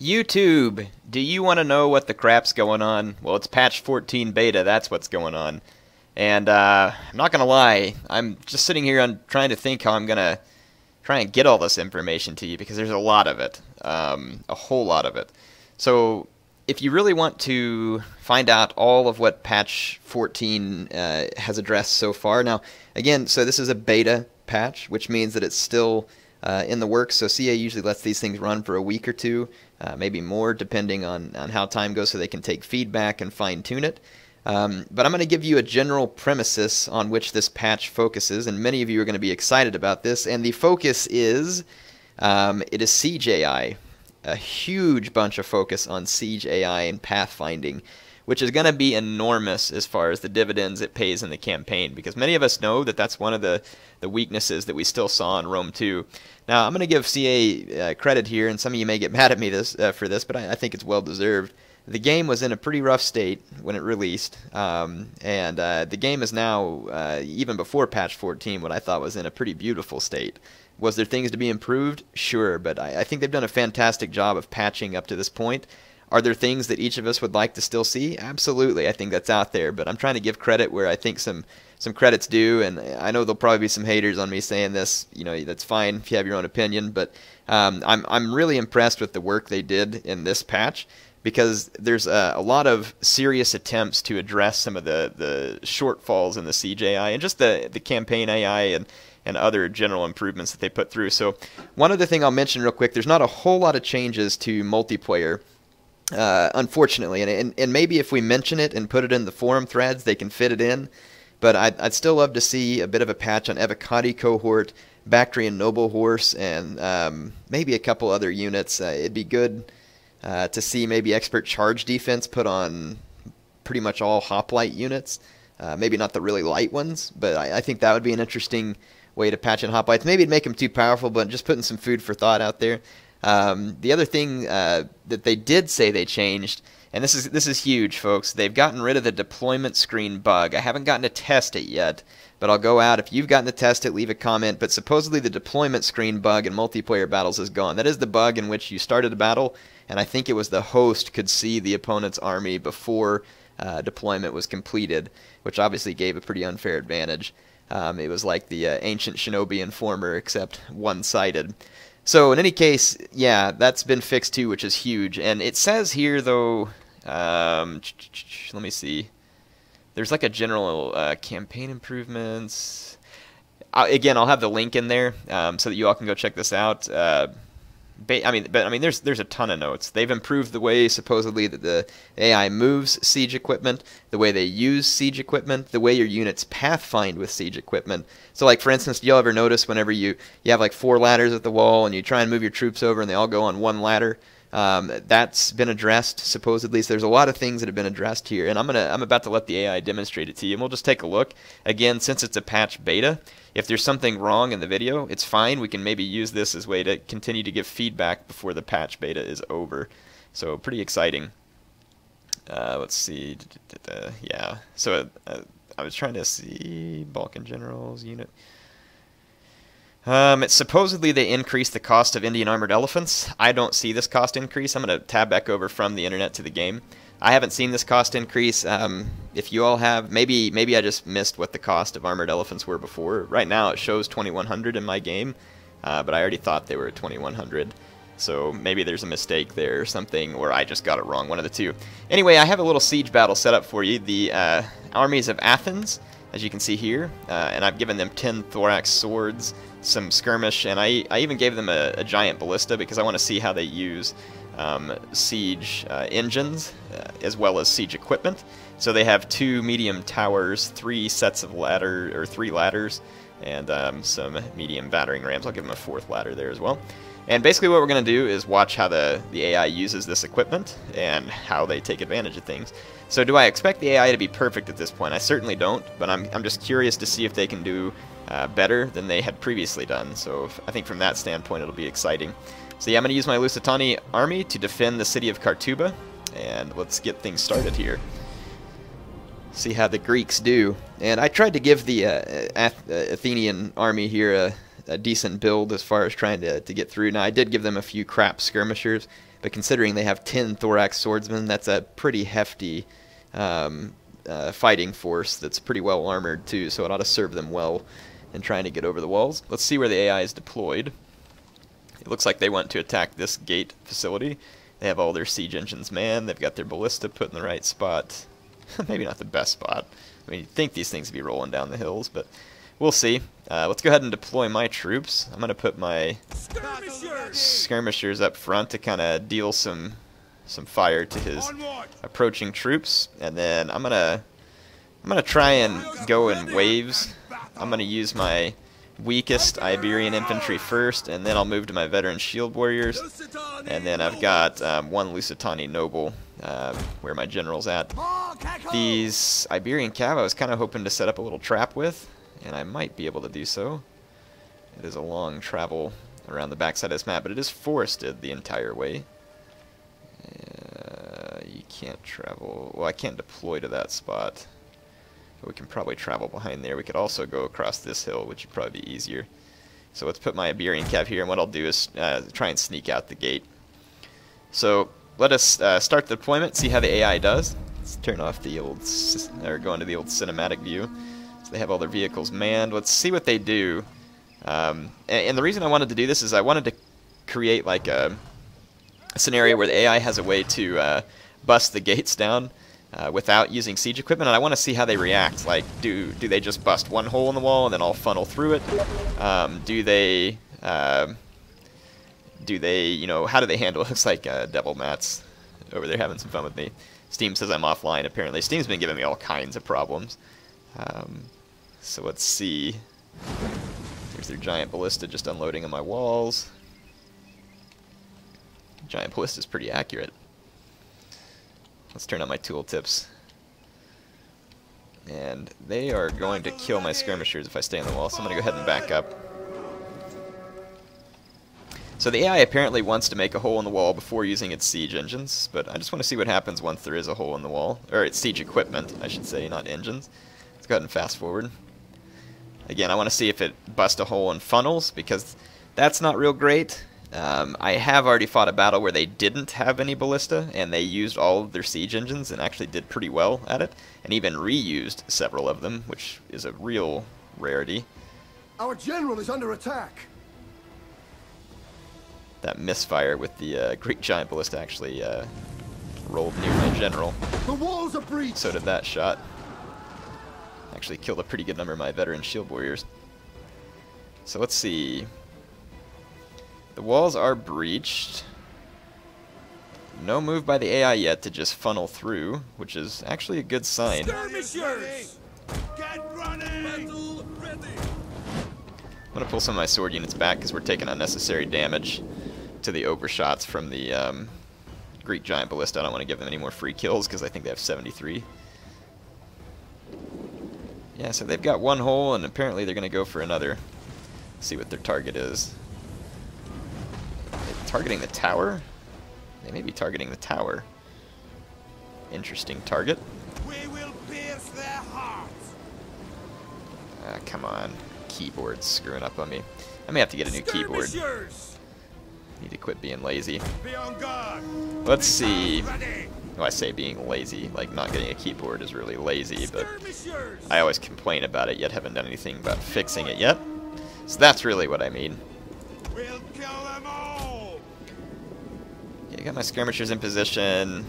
YouTube, do you want to know what the crap's going on? Well, it's patch 14 beta, that's what's going on. And I'm not going to lie, I'm just sitting here and trying to think how I'm going to try and get all this information to you, because there's a lot of it, a whole lot of it. So if you really want to find out all of what patch 14 has addressed so far, now again, so this is a beta patch, which means that it's still in the works. So CA usually lets these things run for a week or two, maybe more, depending on how time goes, so they can take feedback and fine-tune it. But I'm going to give you a general premises on which this patch focuses, and many of you are going to be excited about this. And the focus is, it is Siege AI. A huge bunch of focus on Siege AI and pathfinding, which is going to be enormous as far as the dividends it pays in the campaign, because many of us know that that's one of the weaknesses that we still saw in Rome 2. Now, I'm going to give CA credit here, and some of you may get mad at me for this, but I think it's well deserved. The game was in a pretty rough state when it released, and the game is now, even before patch 14, what I thought was in a pretty beautiful state. Was there things to be improved? Sure, but I think they've done a fantastic job of patching up to this point. Are there things that each of us would like to still see? Absolutely, I think that's out there, but I'm trying to give credit where I think some credit's due, and I know there'll probably be some haters on me saying this. You know, that's fine if you have your own opinion, but I'm really impressed with the work they did in this patch, because there's a lot of serious attempts to address some of the shortfalls in the Siege AI and just the campaign AI and other general improvements that they put through. So one other thing I'll mention real quick, there's not a whole lot of changes to multiplayer, unfortunately, and maybe if we mention it and put it in the forum threads, they can fit it in, but I'd still love to see a bit of a patch on Evocati Cohort, Bactrian Noble Horse, and maybe a couple other units. It'd be good to see maybe Expert Charge Defense put on pretty much all hoplite units. Maybe not the really light ones, but I think that would be an interesting way to patch in hoplites. Maybe it'd make them too powerful, but just putting some food for thought out there. The other thing that they did say they changed, and this is huge, folks. They've gotten rid of the deployment screen bug. I haven't gotten to test it yet, but I'll go out. If you've gotten to test it, leave a comment. But supposedly the deployment screen bug in multiplayer battles is gone. That is the bug in which you started a battle, and I think it was the host could see the opponent's army before deployment was completed, which obviously gave a pretty unfair advantage. It was like the ancient Shinobi Informer, except one-sided. So in any case, yeah, that's been fixed too, which is huge. And it says here, though, let me see. There's like a general campaign improvements. Again, I'll have the link in there so that you all can go check this out. There's a ton of notes. They've improved the way, supposedly, that the AI moves siege equipment, the way they use siege equipment, the way your units pathfind with siege equipment. So, like, for instance, do y'all ever notice whenever you have like 4 ladders at the wall and you try and move your troops over and they all go on one ladder? That's been addressed, supposedly. So there's a lot of things that have been addressed here, and I'm about to let the AI demonstrate it to you, and we'll just take a look. Again, since it's a patch beta, if there's something wrong in the video, it's fine. We can maybe use this as a way to continue to give feedback before the patch beta is over. So pretty exciting. Let's see. Yeah. So I was trying to see Balkan Generals unit. It's supposedly they increased the cost of Indian Armored Elephants. I don't see this cost increase. I'm going to tab back over from the internet to the game. I haven't seen this cost increase. If you all have, maybe I just missed what the cost of Armored Elephants were before. Right now it shows 2,100 in my game, but I already thought they were at 2,100. So maybe there's a mistake there or something, or I just got it wrong, one of the two. Anyway, I have a little siege battle set up for you. The armies of Athens, as you can see here, and I've given them 10 thorax swords, some skirmish, and I even gave them a giant ballista because I want to see how they use siege engines as well as siege equipment. So they have 2 medium towers, 3 sets of 3 ladders, and some medium battering rams. I'll give them a 4th ladder there as well. And basically what we're going to do is watch how the AI uses this equipment and how they take advantage of things. So do I expect the AI to be perfect at this point? I certainly don't, but I'm just curious to see if they can do better than they had previously done. So I think from that standpoint it'll be exciting. So yeah, I'm going to use my Lusitani army to defend the city of Kartuba, and let's get things started here. See how the Greeks do. And I tried to give the Athenian army here a decent build as far as trying to get through. Now, I did give them a few crap skirmishers, but considering they have 10 thorax swordsmen, that's a pretty hefty fighting force that's pretty well armored too, so it ought to serve them well in trying to get over the walls. Let's see where the AI is deployed. It looks like they want to attack this gate facility. They have all their siege engines manned. They've got their ballista put in the right spot. Maybe not the best spot. I mean, you'd think these things would be rolling down the hills, but we'll see. Let's go ahead and deploy my troops. I'm going to put my skirmishers up front to kind of deal some fire to his approaching troops, and then I'm gonna try and go in waves. I'm gonna use my weakest Iberian infantry first, and then I'll move to my veteran shield warriors, and then I've got one Lusitani noble where my general's at. These Iberian cav I was kind of hoping to set up a little trap with, and I might be able to do so. It is a long travel around the backside of this map, but it is forested the entire way. You can't travel. Well, I can't deploy to that spot. But we can probably travel behind there. We could also go across this hill, which would probably be easier. So let's put my Iberian cav here, and what I'll do is try and sneak out the gate. So let us start the deployment, see how the AI does. Let's turn off the old, or go into the old cinematic view. So they have all their vehicles manned. Let's see what they do. And the reason I wanted to do this is I wanted to create like a scenario where the AI has a way to bust the gates down without using siege equipment, and I want to see how they react. Like, do they just bust one hole in the wall and then all funnel through it? Do they, you know, how do they handle it? Looks like Devil Matt's over there having some fun with me. Steam says I'm offline, apparently. Steam's been giving me all kinds of problems. So let's see. There's their giant ballista just unloading on my walls. Giant ballista is pretty accurate. Let's turn on my tooltips. And they are going to kill my skirmishers if I stay on the wall, so I'm going to go ahead and back up. So the AI apparently wants to make a hole in the wall before using its siege engines, but I just want to see what happens once there is a hole in the wall. Or its siege equipment, I should say, not engines. Let's go ahead and fast forward. Again, I want to see if it busts a hole in funnels, because that's not real great. I have already fought a battle where they didn't have any ballista, and they used all of their siege engines and actually did pretty well at it, and even reused several of them, which is a real rarity. Our general is under attack. That misfire with the Greek giant ballista actually rolled near my general. The walls are breached. So did that shot. Actually killed a pretty good number of my veteran shield warriors. So let's see. The walls are breached. No move by the AI yet to just funnel through, which is actually a good sign. Skirmishers! Get running! I'm going to pull some of my sword units back because we're taking unnecessary damage to the overshots from the Greek giant ballista. I don't want to give them any more free kills because I think they have 73. Yeah, so they've got one hole, and apparently they're going to go for another. See what their target is. Targeting the tower? They may be targeting the tower. Interesting target. We will pierce their hearts. Come on. Keyboard's screwing up on me. I may have to get a new keyboard. Need to quit being lazy. Be on guard. Let's see. Well, I say being lazy, like not getting a keyboard is really lazy, but I always complain about it, yet haven't done anything about fixing it yet. So that's really what I mean. We'll kill them all. Yeah, I got my skirmishers in position.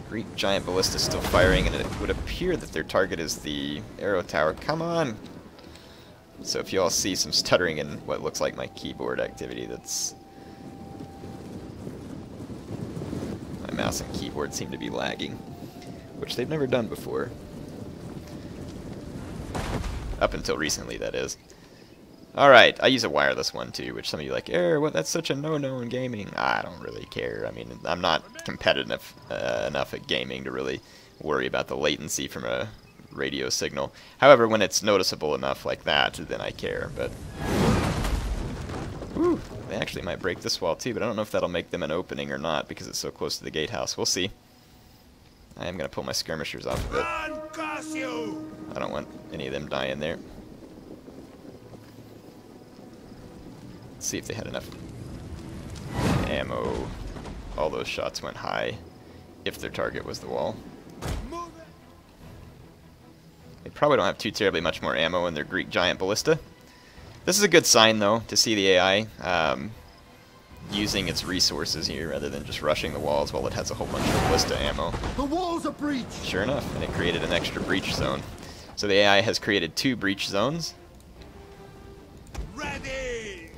Greek giant ballista still firing, and it would appear that their target is the arrow tower. Come on! So if you all see some stuttering in what looks like my keyboard activity, that's... My mouse and keyboard seem to be lagging, which they've never done before. Up until recently, that is. Alright, I use a wireless one too, which some of you are like, what? That's such a no-no in gaming. I don't really care. I mean, I'm not competitive enough at gaming to really worry about the latency from a radio signal. However, when it's noticeable enough like that, then I care. But whew, they actually might break this wall too, but I don't know if that'll make them an opening or not because it's so close to the gatehouse. We'll see. I am going to pull my skirmishers off of it. I don't want any of them dying there. Let's see if they had enough ammo. all those shots went high if their target was the wall. They probably don't have too terribly much more ammo in their Greek giant ballista. This is a good sign, though, to see the AI using its resources here rather than just rushing the walls while it has a whole bunch of ballista ammo. The walls are breached! Sure enough, and it created an extra breach zone. So the AI has created 2 breach zones. Ready!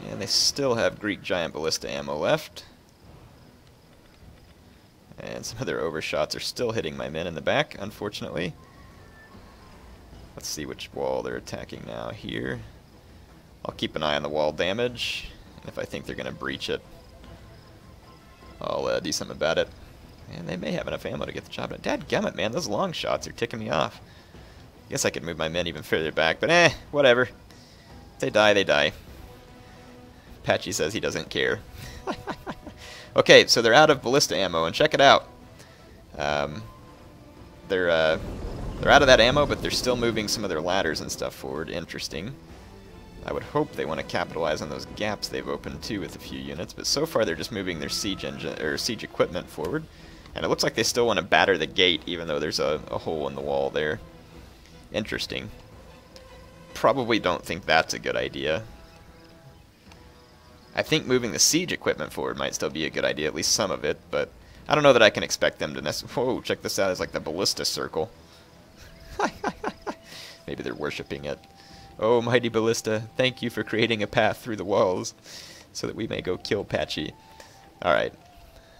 And they still have Greek giant ballista ammo left. And some of their overshots are still hitting my men in the back, unfortunately. Let's see which wall they're attacking now. Here. I'll keep an eye on the wall damage. And if I think they're going to breach it, I'll do something about it. And they may have enough ammo to get the job done. Dadgummit, man, those long shots are ticking me off. Guess I could move my men even further back, but whatever. If they die, they die. Patchy says he doesn't care. Okay, so they're out of ballista ammo, and check it out. They're out of that ammo, but they're still moving some of their ladders and stuff forward. Interesting. I would hope they want to capitalize on those gaps they've opened too with a few units, but so far they're just moving their siege engine or siege equipment forward, and it looks like they still want to batter the gate, even though there's a hole in the wall there. Interesting. Probably don't think that's a good idea. I think moving the siege equipment forward might still be a good idea, at least some of it, but I don't know that I can expect them to necessarily... Whoa, check this out, it's like the ballista circle. Maybe they're worshipping it. Oh, mighty ballista, thank you for creating a path through the walls so that we may go kill Patchy. Alright,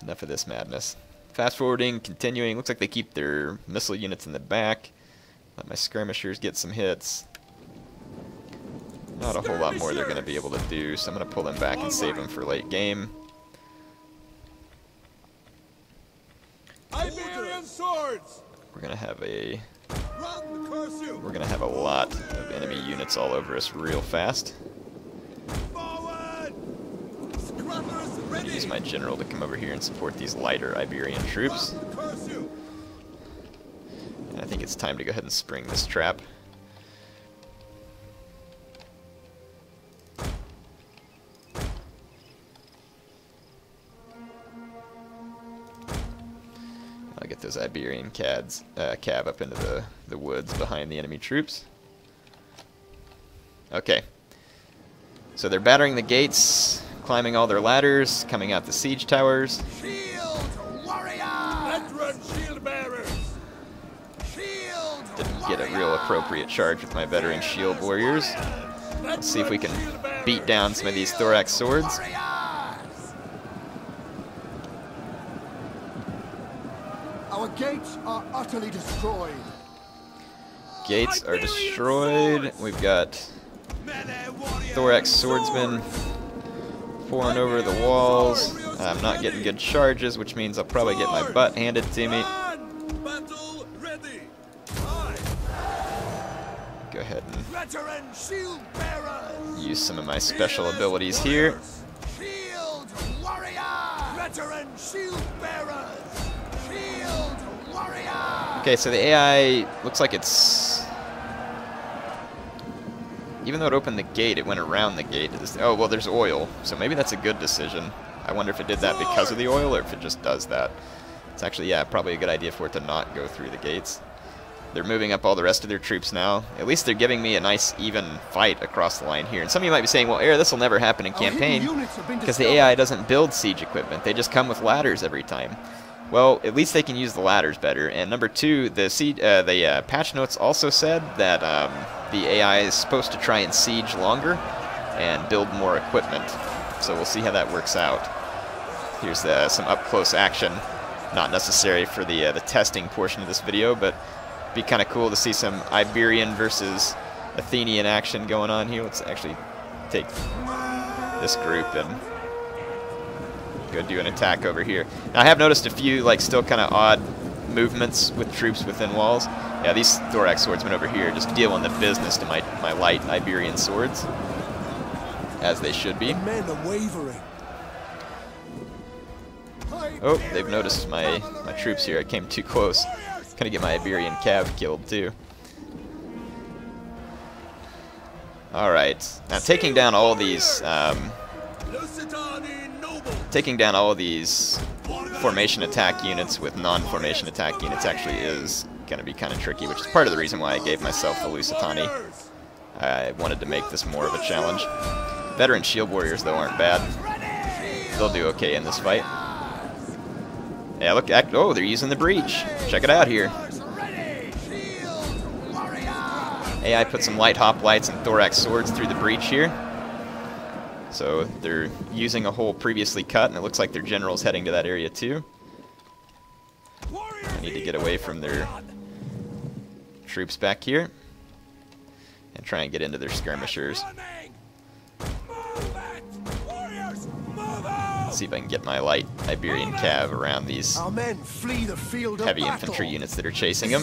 enough of this madness. Fast forwarding, continuing, looks like they keep their missile units in the back. Let my skirmishers get some hits. Not a whole lot more they're going to be able to do, so I'm going to pull them back and save them for late game. Iberian swords! We're going to have a Run, curse you! we're going to have a lot of enemy units all over us real fast. Forward! Scrubbers ready! Use my general to come over here and support these lighter Iberian troops. Run, curse you! And I think it's time to go ahead and spring this trap. I'll get those Iberian cav up into the woods behind the enemy troops. Okay. So they're battering the gates, climbing all their ladders, coming out the siege towers. Shield warrior! Veteran shield bearers! Shield Didn't get a real appropriate charge with my veteran shield warriors. Let's see if we can beat down some of these thorax swords. Our gates are utterly destroyed. Gates are destroyed. We've got thorax swordsmen pouring over the walls. I'm not getting good charges, which means I'll probably get my butt handed to me. Battle ready! Go ahead and Veteran shield bearers! use some of my special abilities here. Shield warrior! Veteran shield bearers! Shield warrior! Okay, so the AI looks like it's... Even though it opened the gate, it went around the gate. Oh, well, there's oil, so maybe that's a good decision. I wonder if it did that because of the oil, or if it just does that. It's actually, yeah, probably a good idea for it to not go through the gates. They're moving up all the rest of their troops now. At least they're giving me a nice, even fight across the line here. And some of you might be saying, well, Air, this will never happen in campaign, because the AI doesn't build siege equipment. They just come with ladders every time. Well, at least they can use the ladders better. And number two, the patch notes also said that the AI is supposed to try and siege longer and build more equipment. So we'll see how that works out. Here's some up-close action. Not necessary for the testing portion of this video, but it'd be kind of cool to see some Iberian versus Athenian action going on here. Let's actually take this group and go do an attack over here. Now, I have noticed a few, like, still kind of odd movements with troops within walls. Yeah, these thorax swordsmen over here just dealing the business to my light Iberian swords, as they should be. Men are wavering. Oh, they've noticed my troops here. I came too close. Gonna get my Iberian cav killed too. Alright, now taking down all these formation attack units with non-formation attack units actually is going to be kind of tricky, which is part of the reason why I gave myself the Lusitani. I wanted to make this more of a challenge. Veteran shield warriors, though, aren't bad. They'll do okay in this fight. Yeah, look, oh, they're using the breach. Check it out here. AI put some light hoplites and thorax swords through the breach here. So they're using a hole previously cut, and it looks like their general's heading to that area too. I need to get away from their troops back here and try and get into their skirmishers. Let's see if I can get my light Iberian cav around these heavy infantry units that are chasing them.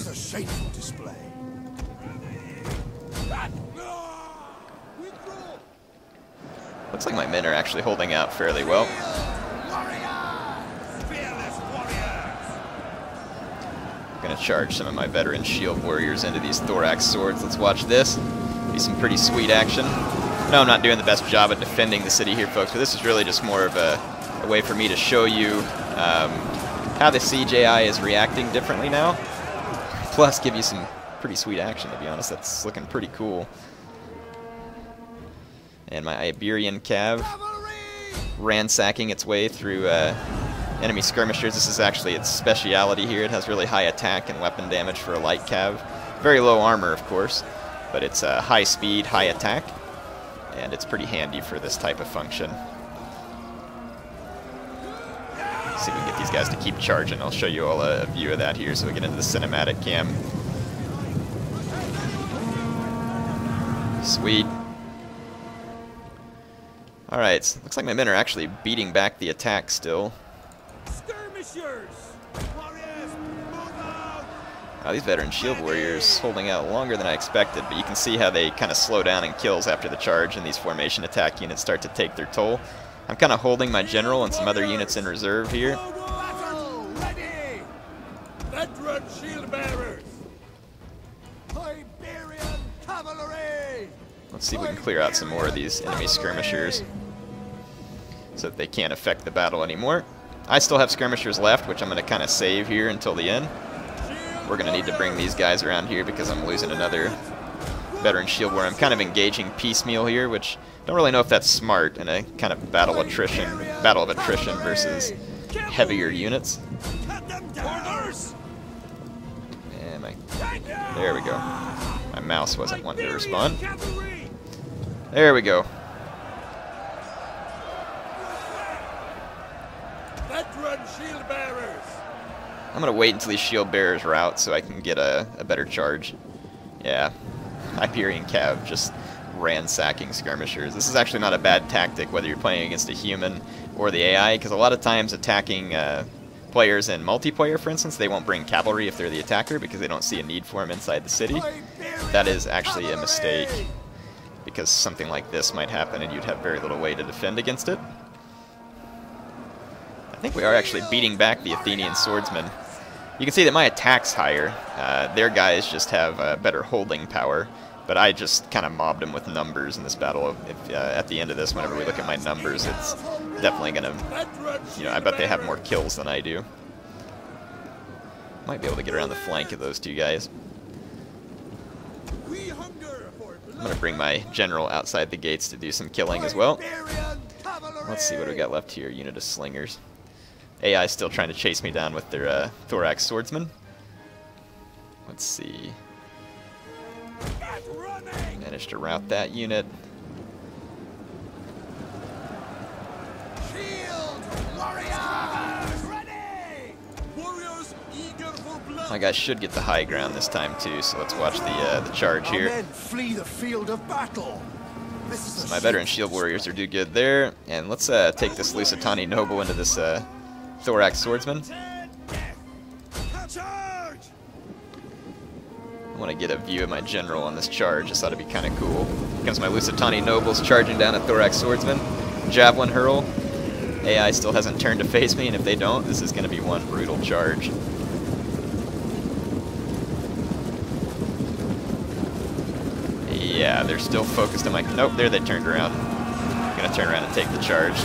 Looks like my men are actually holding out fairly well. I'm going to charge some of my veteran shield warriors into these thorax swords. Let's watch this. Be some pretty sweet action. No, I'm not doing the best job at defending the city here, folks, but this is really just more of a way for me to show you how the siege AI is reacting differently now. Plus, give you some pretty sweet action, to be honest. That's looking pretty cool. And my Iberian cav ransacking its way through enemy skirmishers. This is actually its speciality here. It has really high attack and weapon damage for a light cav. Very low armor, of course, but it's high speed, high attack, and it's pretty handy for this type of function. Let's see if we can get these guys to keep charging. I'll show you all a view of that here so we get into the cinematic cam. Sweet. Alright, looks like my men are actually beating back the attack still. Wow, these veteran shield warriors holding out longer than I expected, but you can see how they kind of slow down in kills after the charge and these formation attack units start to take their toll. I'm kind of holding my general and some other units in reserve here. Veteran shield bearers. Let's see if we can clear out some more of these enemy skirmishers so that they can't affect the battle anymore. I still have skirmishers left, which I'm going to kind of save here until the end. We're going to need to bring these guys around here because I'm losing another veteran shield warrior. I'm kind of engaging piecemeal here, which I don't really know if that's smart in a kind of battle of attrition versus heavier units. And there we go. My mouse wasn't wanting to respond. There we go. Veteran shield bearers. I'm going to wait until these shield bearers are out so I can get a better charge. Yeah, Iberian cav just ransacking skirmishers. This is actually not a bad tactic whether you're playing against a human or the AI, because a lot of times attacking players in multiplayer, for instance, they won't bring cavalry if they're the attacker because they don't see a need for them inside the city. That is actually a mistake, because something like this might happen and you'd have very little way to defend against it. I think we are actually beating back the Athenian swordsmen. You can see that my attack's higher. Their guys just have better holding power, but I just kind of mobbed them with numbers in this battle. At the end of this, whenever we look at my numbers, it's definitely going to, I bet they have more kills than I do. Might be able to get around the flank of those two guys. I'm going to bring my general outside the gates to do some killing as well. Let's see what we got left here. Unit of slingers. AI is still trying to chase me down with their thorax swordsmen. Let's see. Managed to rout that unit. My guys should get the high ground this time too, so let's watch the charge here. So my veteran shield warriors are do good there, and let's take this Lusitani noble into this thorax swordsman. I want to get a view of my general on this charge. This ought to be kind of cool. Here comes my Lusitani nobles charging down a thorax swordsman. Javelin hurl. AI still hasn't turned to face me, and if they don't, this is going to be one brutal charge. Yeah, they're still focused on my... Nope, there they turned around. Gonna turn around and take the charge.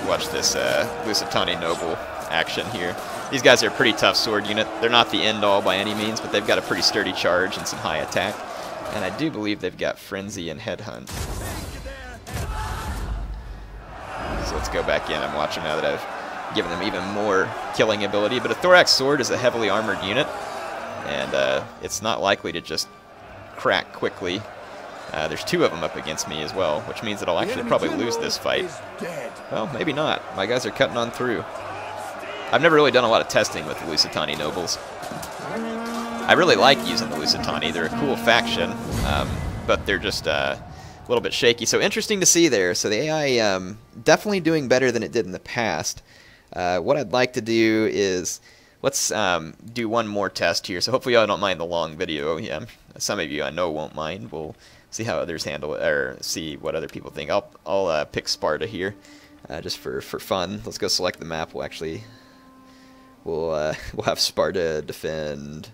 Watch this Lusitani Noble action here. These guys are a pretty tough sword unit. They're not the end-all by any means, but they've got a pretty sturdy charge and some high attack. And I do believe they've got Frenzy and Headhunt. So let's go back in. I'm watching now that I've given them even more killing ability. But a Thorax Sword is a heavily armored unit, and it's not likely to just crack quickly. There's two of them up against me as well, which means that I'll actually probably lose this fight. Well, maybe not. My guys are cutting on through. I've never really done a lot of testing with the Lusitani Nobles. I really like using the Lusitani. They're a cool faction, but they're just a little bit shaky. So interesting to see there. So the AI definitely doing better than it did in the past. What I'd like to do is, let's do one more test here. So hopefully y'all don't mind the long video. Yeah, some of you I know won't mind. We'll see how others handle it, or see what other people think. I'll pick Sparta here, just for fun. Let's go select the map. We'll have Sparta defend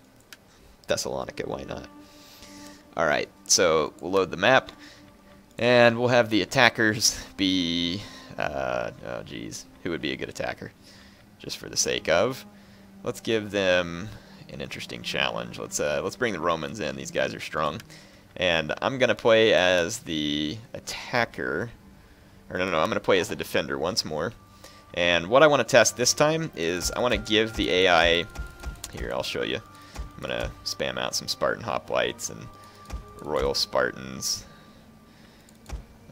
Thessalonica. Why not? All right. So we'll load the map, and we'll have the attackers be. Oh geez, who would be a good attacker? Just for the sake of, let's give them an interesting challenge. Let's bring the Romans in. These guys are strong. And I'm going to play as the attacker. Or no, I'm going to play as the defender once more. And what I want to test this time is I want to give the AI... Here, I'll show you. I'm going to spam out some Spartan Hoplites and Royal Spartans.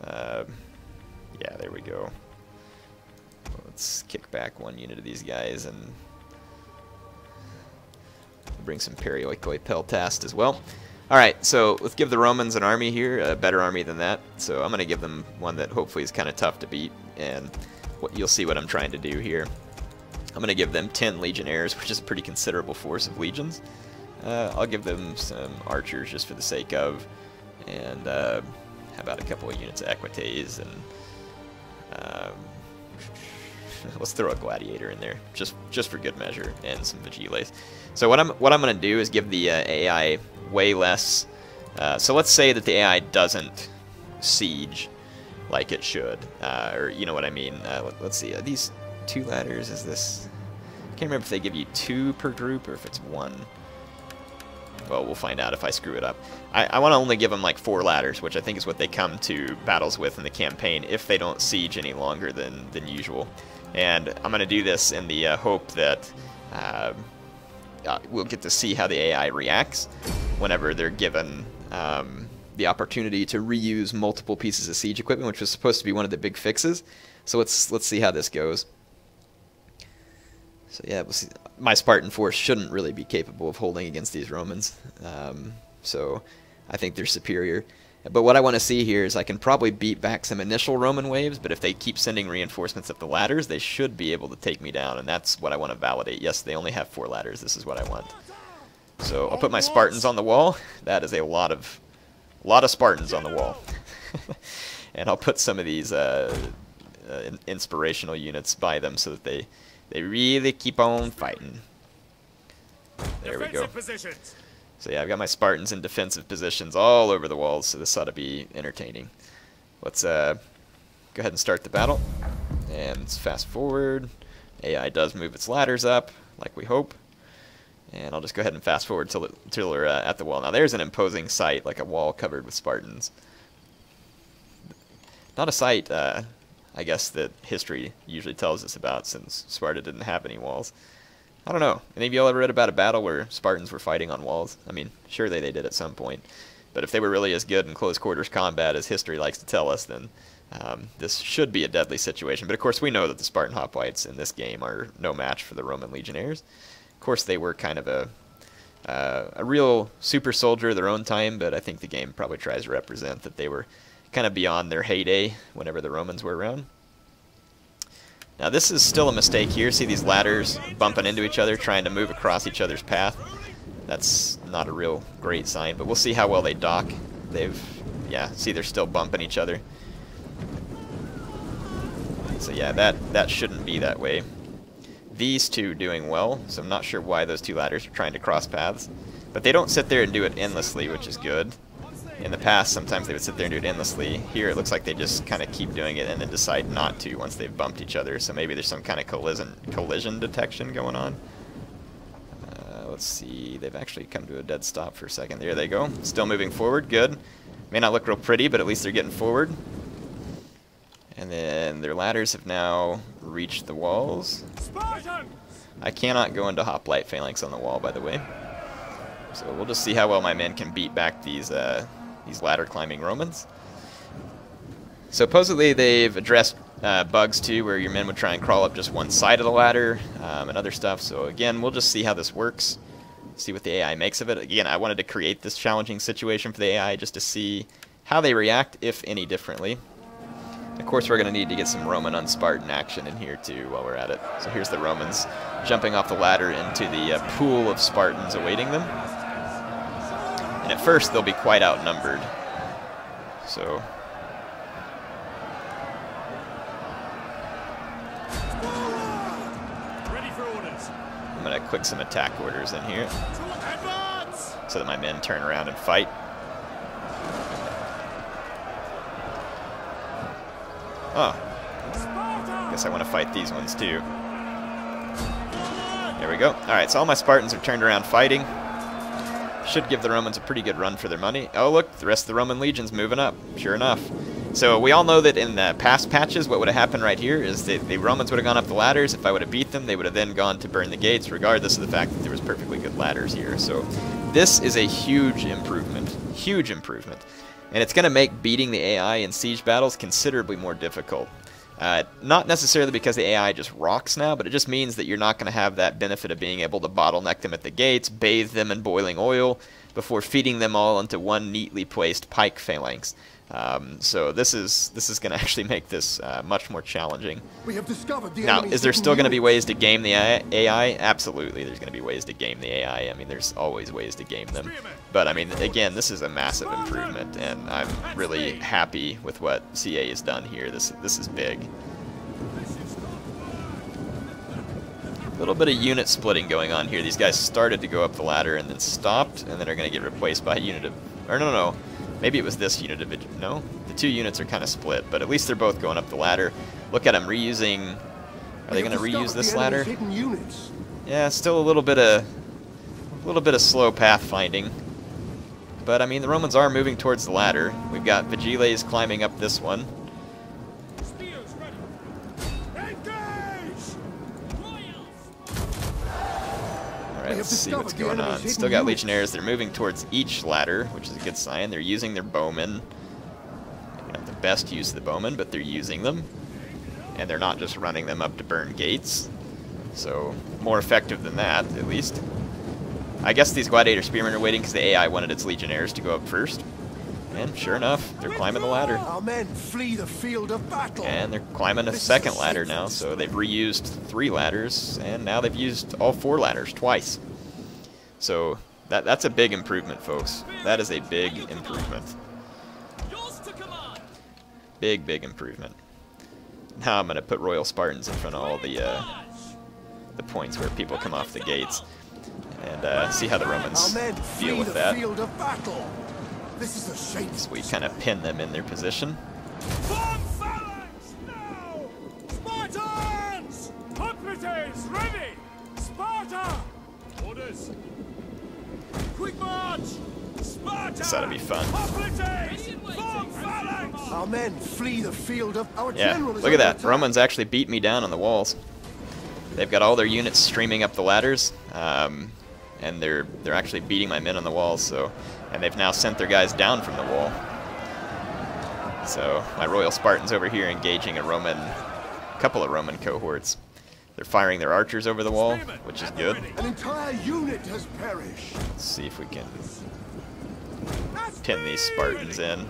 Yeah, there we go. Let's kick back one unit of these guys and bring some Perioikoi Peltast as well. Alright, so let's give the Romans an army here, a better army than that. So I'm going to give them one that hopefully is kind of tough to beat, and you'll see what I'm trying to do here. I'm going to give them 10 Legionnaires, which is a pretty considerable force of legions. I'll give them some archers just for the sake of, and how about a couple of units of Equites, and let's throw a gladiator in there, just for good measure, and some Vigiles. So what I'm going to do is give the AI way less. So let's say that the AI doesn't siege like it should, or you know what I mean. Let's see. Are these 2 ladders? Is this? I can't remember if they give you 2 per group or if it's 1. Well, we'll find out if I screw it up. I want to only give them like 4 ladders, which I think is what they come to battles with in the campaign if they don't siege any longer than usual. And I'm going to do this in the hope that we'll get to see how the AI reacts whenever they're given the opportunity to reuse multiple pieces of siege equipment, which was supposed to be one of the big fixes. So let's see how this goes. So yeah, we'll see. My Spartan force shouldn't really be capable of holding against these Romans. So I think they're superior. But what I want to see here is I can probably beat back some initial Roman waves, but if they keep sending reinforcements up the ladders, they should be able to take me down, and that's what I want to validate. Yes, they only have 4 ladders. This is what I want. So I'll put my Spartans on the wall. That is a lot of Spartans on the wall. And I'll put some of these inspirational units by them so that they really keep on fighting. There we go. So yeah, I've got my Spartans in defensive positions all over the walls, so this ought to be entertaining. Let's go ahead and start the battle. And let's fast forward. AI does move its ladders up, like we hope. And I'll just go ahead and fast forward till we're at the wall. Now there's an imposing sight, like a wall covered with Spartans. Not a sight, I guess, that history usually tells us about, since Sparta didn't have any walls. I don't know. Any of y'all ever read about a battle where Spartans were fighting on walls? I mean, surely they did at some point. But if they were really as good in close quarters combat as history likes to tell us, then this should be a deadly situation. But of course we know that the Spartan Hoplites in this game are no match for the Roman Legionnaires. Of course they were kind of a real super soldier of their own time, but I think the game probably tries to represent that they were kind of beyond their heyday whenever the Romans were around. Now this is still a mistake here. See these ladders bumping into each other, trying to move across each other's path. That's not a real great sign, but we'll see how well they dock. Yeah, see they're still bumping each other. So yeah, that shouldn't be that way. These two doing well, so I'm not sure why those 2 ladders are trying to cross paths. But they don't sit there and do it endlessly, which is good. In the past, sometimes they would sit there and do it endlessly. Here, it looks like they just kind of keep doing it and then decide not to once they've bumped each other. So maybe there's some kind of collision detection going on. Let's see. They've actually come to a dead stop for a second. There they go. Still moving forward. Good. May not look real pretty, but at least they're getting forward. And then their ladders have now reached the walls. I cannot go into hoplite phalanx on the wall, by the way. So we'll just see how well my men can beat back these ladder climbing Romans. Supposedly they've addressed bugs too, where your men would try and crawl up just one side of the ladder and other stuff. So again, we'll just see how this works, see what the AI makes of it. Again, I wanted to create this challenging situation for the AI just to see how they react, if any, differently. Of course, we're going to need to get some Roman un-Spartan action in here too while we're at it. So here's the Romans jumping off the ladder into the pool of Spartans awaiting them. And at first, they'll be quite outnumbered. So I'm going to click some attack orders in here so that my men turn around and fight. Oh, guess I want to fight these ones too. There we go. Alright, so all my Spartans are turned around fighting. Should give the Romans a pretty good run for their money. Oh look, the rest of the Roman legion's moving up, sure enough. So we all know that in the past patches, what would have happened right here is that the Romans would have gone up the ladders. If I would have beat them, they would have then gone to burn the gates, regardless of the fact that there was perfectly good ladders here. So this is a huge improvement. Huge improvement. And it's going to make beating the AI in siege battles considerably more difficult. Not necessarily because the AI just rocks now, but it just means that you're not going to have that benefit of being able to bottleneck them at the gates, bathe them in boiling oil, before feeding them all into one neatly placed pike phalanx. So this is going to actually make this much more challenging. We have discovered the Now, is there still going to be ways to game the AI? Absolutely, there's going to be ways to game the AI. I mean, there's always ways to game them. But, I mean, again, this is a massive improvement, and I'm really happy with what CA has done here. This is big. A little bit of unit splitting going on here. These guys started to go up the ladder and then stopped, and then are going to get replaced by a unit of... Or no. Maybe it was this unit of... No? The two units are kind of split, but at least they're both going up the ladder. Look at them reusing... Are they going to reuse this ladder? Yeah, still a little bit of slow pathfinding. But, I mean, the Romans are moving towards the ladder. We've got Vigiles climbing up this one. Alright, let's see what's going on. Still got Legionnaires. They're moving towards each ladder, which is a good sign. They're using their bowmen. Maybe not the best use of the bowmen, but they're using them. And they're not just running them up to burn gates. So, more effective than that, at least. I guess these Gladiator Spearmen are waiting because the AI wanted its Legionnaires to go up first. And sure enough, they're climbing the ladder. Our men flee the field of battle. And they're climbing a second ladder now, so they've reused 3 ladders, and now they've used all 4 ladders twice. So that's a big improvement, folks. That is a big improvement. Big improvement. Now I'm going to put Royal Spartans in front of all the points where people come off the gates, and see how the Romans deal with that. This is a shame. So we kind of pin them in their position. Form phalanx now! Spartans! Hoplites ready! Sparta! Orders! Quick march! Sparta! This ought to be fun. Hoplites! Form phalanx! Our men flee the field of our Yeah, general is look at under that. attack. Romans actually beat me down on the walls. They've got all their units streaming up the ladders, and they're actually beating my men on the walls. And they've now sent their guys down from the wall. So my Royal Spartans over here engaging a couple of Roman cohorts. They're firing their archers over the wall, which is good. An entire unit has perished. Let's see if we can pin these Spartans in.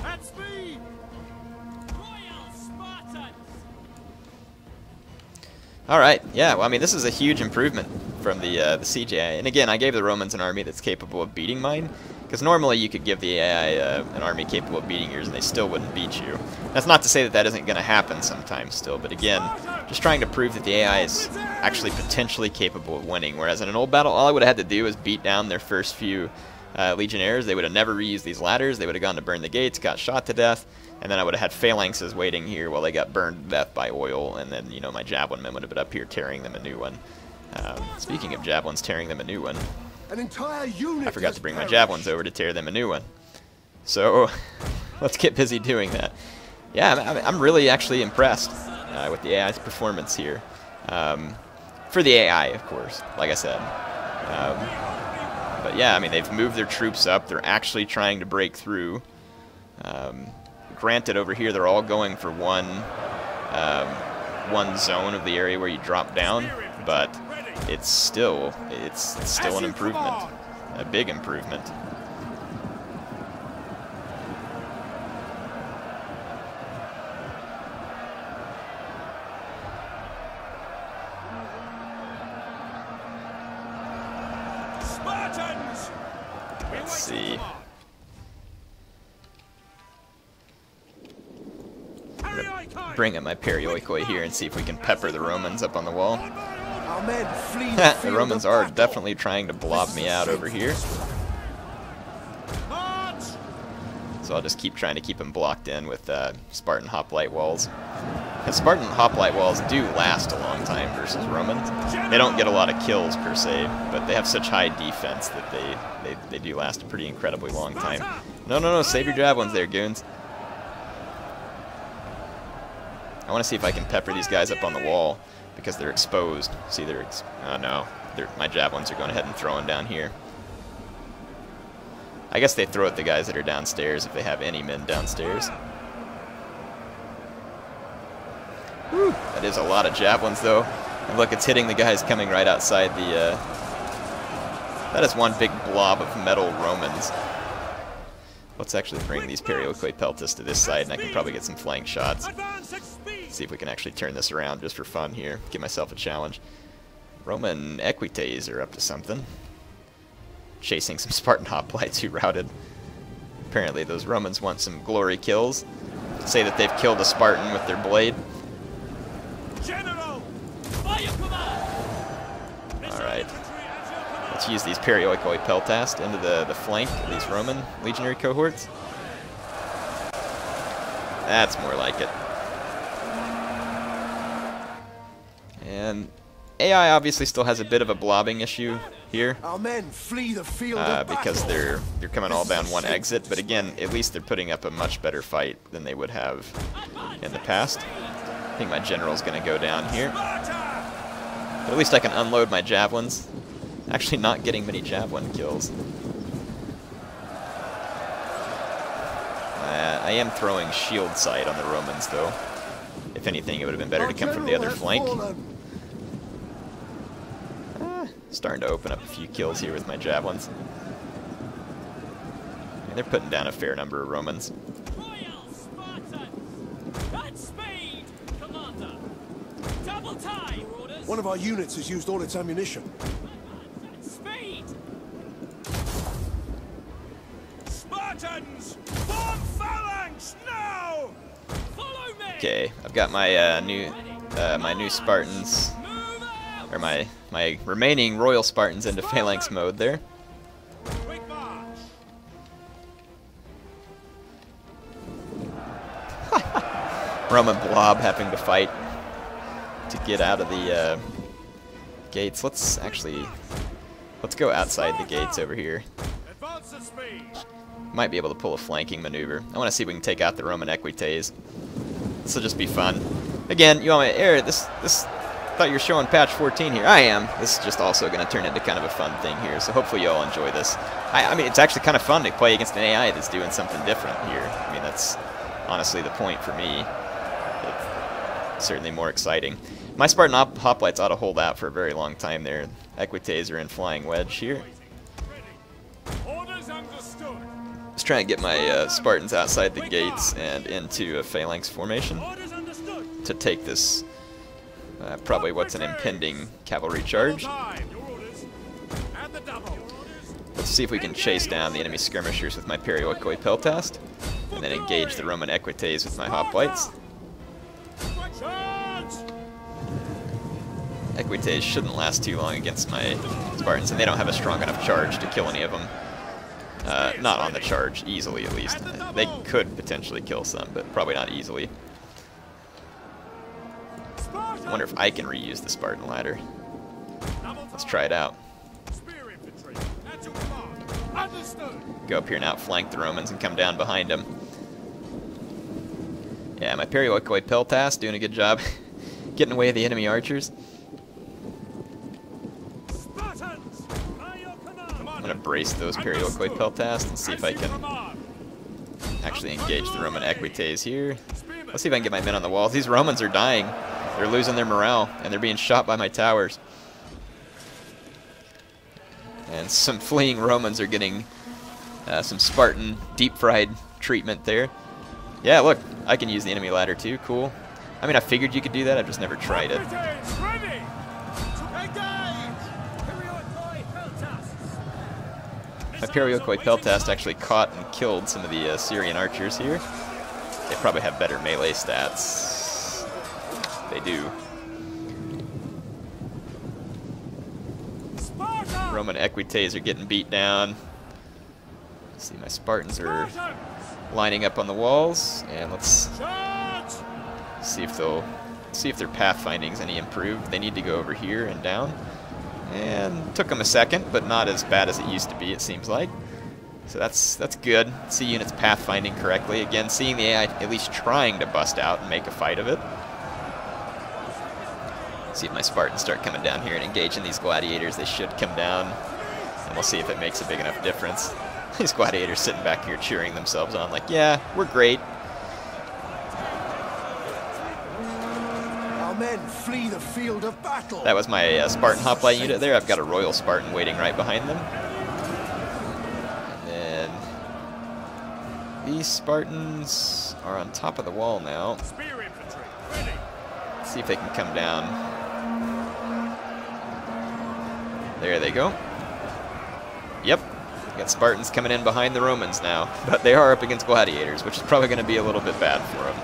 At speed! Royal Spartans! Alright, yeah, well, I mean, this is a huge improvement from the CGI. And again, I gave the Romans an army that's capable of beating mine, Because normally you could give the AI an army capable of beating yours and they still wouldn't beat you. That's not to say that that isn't going to happen sometimes still, but again, just trying to prove that the AI is actually potentially capable of winning. Whereas in an old battle, all I would have had to do was beat down their first few Legionnaires. They would have never reused these ladders. They would have gone to burn the gates, got shot to death, and then I would have had phalanxes waiting here while they got burned to death by oil, and then, you know, my javelin men would have been up here tearing them a new one. Speaking of javelins tearing them a new one, An entire unit I forgot has to bring my perished. javelins over to tear them a new one. So let's get busy doing that. Yeah, I'm really actually impressed with the AI's performance here. For the AI, of course, like I said. But yeah, I mean, they've moved their troops up. They're actually trying to break through. Granted, over here they're all going for one zone of the area where you drop down, but it's still an improvement, a big improvement. Spartans! Let's see. Bring up my perioikoi here and see if we can pepper the Romans up on the wall. Our men flee the The field Romans of are battle. definitely trying to blob me out over here, March! so I'll just keep trying to keep them blocked in with Spartan hoplite walls. Because Spartan hoplite walls do last a long time versus Romans. They don't get a lot of kills per se, but they have such high defense that they do last a pretty incredibly long time. No, save your javelins there, goons. I want to see if I can pepper these guys up on the wall because they're exposed. See, oh no, my javelins are going ahead and throwing down here. I guess they throw at the guys that are downstairs if they have any men downstairs. Whew, that is a lot of javelins though. And look, it's hitting the guys coming right outside the... That is one big blob of metal Romans. Let's actually bring these Perioikoi Peltas to this side and I can probably get some flank shots. Advance at speed! See if we can actually turn this around just for fun here. Give myself a challenge. Roman Equites are up to something. Chasing some Spartan hoplites who routed. Apparently those Romans want some glory kills. Say that they've killed a Spartan with their blade. General! Fire command! Alright. Let's use these Perioikoi Peltas into the flank of these Roman legionary cohorts. That's more like it. And AI obviously still has a bit of a blobbing issue here. Our men flee the field of Because battle. they're coming all down one exit, but again, at least they're putting up a much better fight than they would have in the past. I think my general's going to go down here. But at least I can unload my javelins. Actually not getting many javelin kills. I am throwing shield sight on the Romans, though. If anything, it would have been better Our to come from the general other has flank. fallen. Starting to open up a few kills here with my javelins. And they're putting down a fair number of Romans. Royal Spartan! At speed! Commander! Double time! Orders! One of our units has used all its ammunition. At speed! Spartans! Form phalanx now! Follow me! Okay, I've got my new Spartans, Move out! or my remaining Royal Spartans into phalanx mode there. Quick march! Roman blob having to fight to get out of the gates. Let's go outside the gates over here. Advance at speed! Might be able to pull a flanking maneuver. I want to see if we can take out the Roman Equites. This will just be fun. Again, you want me, Eric, this thought you were showing patch 14 here. I am. This is just also going to turn into kind of a fun thing here, so hopefully you all enjoy this. I mean, it's actually kind of fun to play against an AI that's doing something different here. I mean, that's honestly the point for me. It's certainly more exciting. My Spartan hoplites ought to hold out for a very long time there. Equites are in flying wedge here. Orders understood! Just trying to get my Spartans outside the gates and into a phalanx formation Orders understood! to take this, probably what's an impending cavalry charge. Double time! Your orders! And the double! Let's see if we can chase down the enemy skirmishers with my periodically peltast, and then engage the Roman equites with my hoplites. Charge! Equites shouldn't last too long against my Spartans, and they don't have a strong enough charge to kill any of them. Not on the charge, easily at least. They could potentially kill some, but probably not easily. I wonder if I can reuse the Spartan ladder. Let's try it out. Spear infantry. At your command. Understood. Go up here and outflank the Romans and come down behind them. Yeah, my periodically peltast doing a good job getting away the enemy archers. Spartans! By your command. I'm going to brace those periodically peltast and see if I can actually engage the Roman equites here. Let's see if I can get my men on the walls. These Romans are dying. They're losing their morale, and they're being shot by my towers. And some fleeing Romans are getting some Spartan deep-fried treatment there. Yeah, look, I can use the enemy ladder too. Cool. I mean, I figured you could do that. I've just never tried it. Ready! My periodically peltast actually caught and killed some of the Syrian archers here. They probably have better melee stats. They do. Roman equites are getting beat down. Let's see, my Spartans are lining up on the walls, and let's see if their pathfinding's any improved. They need to go over here and down. And took them a second, but not as bad as it used to be, it seems like. So that's good. See units pathfinding correctly. Again, seeing the AI at least trying to bust out and make a fight of it. See if my Spartans start coming down here and engaging these gladiators. They should come down, and we'll see if it makes a big enough difference. These gladiators sitting back here cheering themselves on like, yeah, we're great. Our men flee the field of battle. That was my Spartan hoplite unit there. I've got a Royal Spartan waiting right behind them. And then these Spartans are on top of the wall now. Spear infantry. Ready. Let's see if they can come down. There they go. Yep. Got Spartans coming in behind the Romans now. But they are up against gladiators, which is probably going to be a little bit bad for them.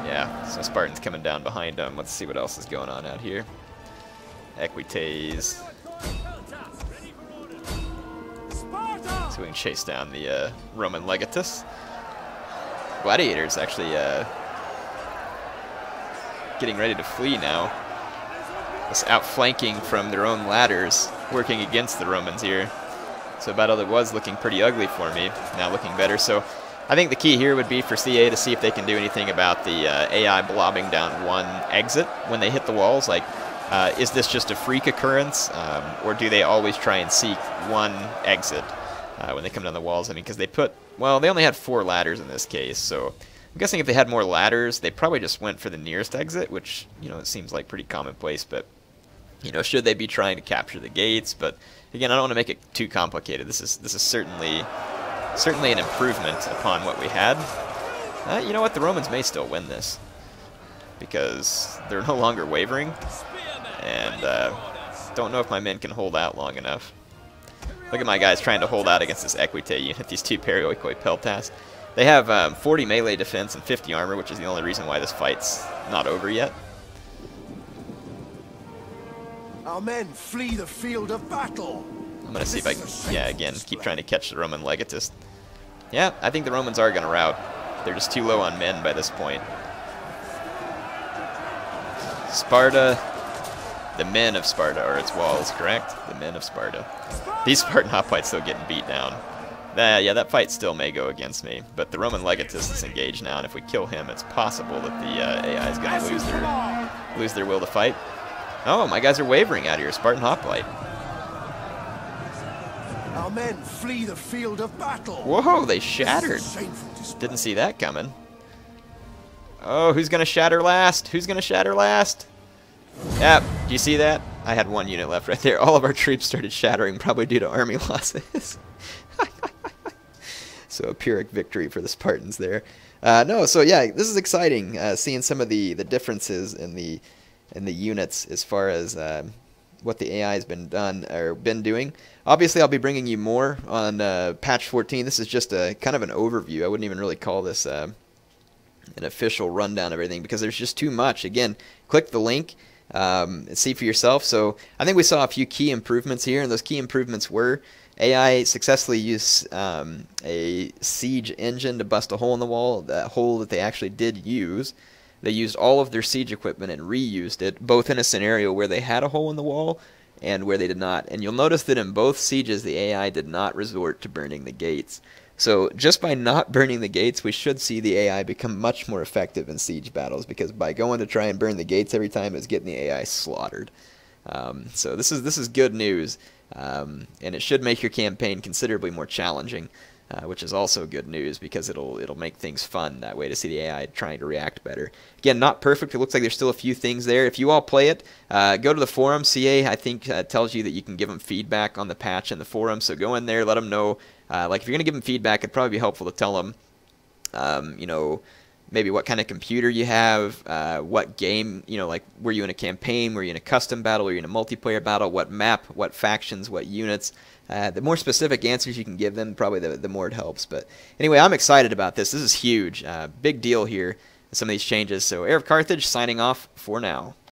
Yeah, so Spartans coming down behind them. Let's see what else is going on out here. Equites. So we can chase down the Roman legatus. Gladiators actually getting ready to flee now. This outflanking from their own ladders, working against the Romans here. So battle that was looking pretty ugly for me, now looking better. So I think the key here would be for CA to see if they can do anything about the AI blobbing down one exit when they hit the walls. Like, is this just a freak occurrence, or do they always try and seek one exit when they come down the walls? I mean, because they they only had 4 ladders in this case, so I'm guessing if they had more ladders, they probably just went for the nearest exit, which, you know, it seems like pretty commonplace, but, you know, should they be trying to capture the gates? But, again, I don't want to make it too complicated. This is certainly an improvement upon what we had. You know what? The Romans may still win this because they're no longer wavering, and don't know if my men can hold out long enough. Look at my guys trying to hold out against this equite unit, these 2 periodically peltasts. They have 40 melee defense and 50 armor, which is the only reason why this fight's not over yet. Our men flee the field of battle. I'm going to see if I can, yeah, again, keep trying to catch the Roman legatus. Yeah, I think the Romans are going to rout. They're just too low on men by this point. Sparta, the men of Sparta are its walls, correct? The men of Sparta. These Spartan hoplites still getting beat down. Yeah, that fight still may go against me, but the Roman legatus is engaged now, and if we kill him, it's possible that the AI is going to lose their will to fight. Oh, my guys are wavering out here. Spartan hoplite. Our men flee the field of battle. Whoa, they shattered. Didn't see that coming. Oh, who's going to shatter last? Who's going to shatter last? Yep, do you see that? I had 1 unit left right there. All of our troops started shattering, probably due to army losses. So a Pyrrhic victory for the Spartans there. No, so yeah, this is exciting, seeing some of the differences in the in the units as far as what the AI has been doing. Obviously, I'll be bringing you more on patch 14. This is just a kind of an overview. I wouldn't even really call this an official rundown of everything because there's just too much. Again, click the link and see for yourself. So I think we saw a few key improvements here, and those key improvements were AI successfully used a siege engine to bust a hole in the wall, that hole that they actually did use. They used all of their siege equipment and reused it, both in a scenario where they had a hole in the wall and where they did not. And you'll notice that in both sieges, the AI did not resort to burning the gates. So just by not burning the gates, we should see the AI become much more effective in siege battles, because by going to try and burn the gates every time, it's getting the AI slaughtered. So this is good news, and it should make your campaign considerably more challenging. Which is also good news because it'll make things fun that way to see the AI trying to react better. Again, not perfect. It looks like there's still a few things there. If you all play it, go to the forum. CA, I think, tells you that you can give them feedback on the patch in the forum. So go in there, let them know. Like if you're going to give them feedback, it'd probably be helpful to tell them, you know, maybe what kind of computer you have, what game, you know, like were you in a campaign, were you in a custom battle, were you in a multiplayer battle, what map, what factions, what units. The more specific answers you can give them, probably the more it helps. But anyway, I'm excited about this. This is huge. Big deal here, some of these changes. So HeirofCarthage signing off for now.